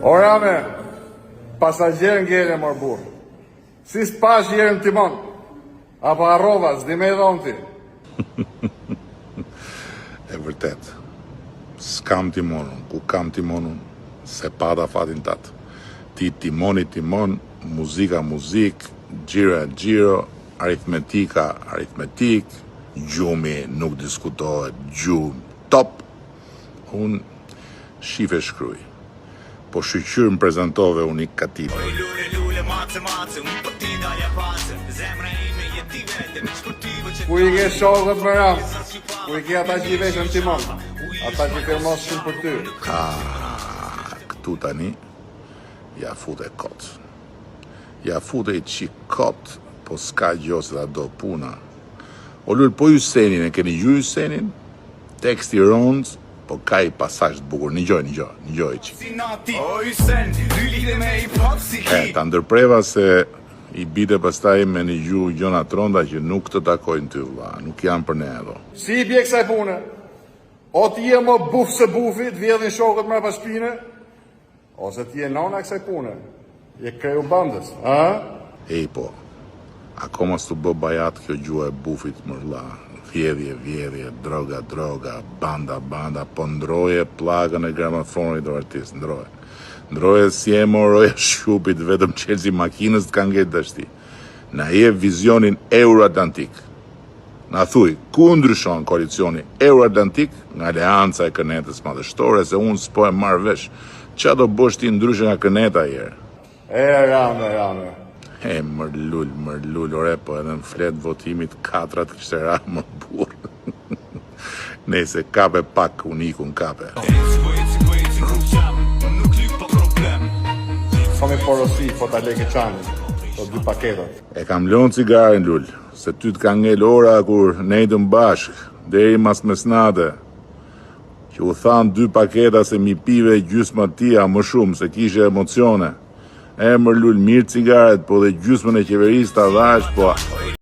Ora me, pasagjer ngele mor burr. Si s'pash jerën timon, apo harrova, s'di me dhonë ti. E vërtet, s'kam timonun, ku kam timonun, se pada fatin tatë. Ti timon, muzika muzik, gjiro gjiro, aritmetika aritmetik, gjumi nuk diskutohet, gjumë top. Unë shife shkruj, po shqyqyr më prezentove unik kative. Ku i ke shokët më ram, ku i ke ata që i veshën timon, ata që firmos shumë për ty. Këtu tani, ja fute kot. Ja fute i qik kot, po s'ka gjo se da do puna. O lull, po Jusenin, e keni ju Jusenin? Teksti rondë, po ka i pasazh të bukur. Një gjoj qik. Ta ndërpreva se i bide pastaj me një gju gjona tronda që nuk të takojnë ty vlla, nuk janë për ne edo. Si i bje kësaj pune? O ti je më buf se bufit, vjedhin shokët më pas shpine, ose ti je nona kësaj pune. Je kreju bandës, a? Ej po, akoma s'tu bë bajat kjo gjua e bufit më vlla. Vjedhje, droga, banda, po ndroje plagën e gramofonit o artist, ndroje. Ndroje si e moroje shupit, vetëm qelsi makinës të kanë gjetë dështi. Na je vizionin Euro-Atlantik. Na thuj, ku ndryshon koalicioni Euro-Atlantik nga aleanca e kënetës madhështore, se unë s'po e marrë vesh. Qa do bësh ti ndryshe nga këneta jere? Rame. Mërlull, ore, po edhe në flet votimit 4 kishte ra më burë. Nese, kape pak, unikun kape. Somi porosi, po ta leke qani, po 2 paketat. E kam lënë cigarin, lull, se ty t'ka ngel ora kur nejtëm bashk, deri mas mesnate, që u thanë 2 paketa se mi pive gjysma tia më shumë, se kishe emocione. E mërlull, mirë cigaret, po dhe gjysmën e qeverisë ta dhash, po...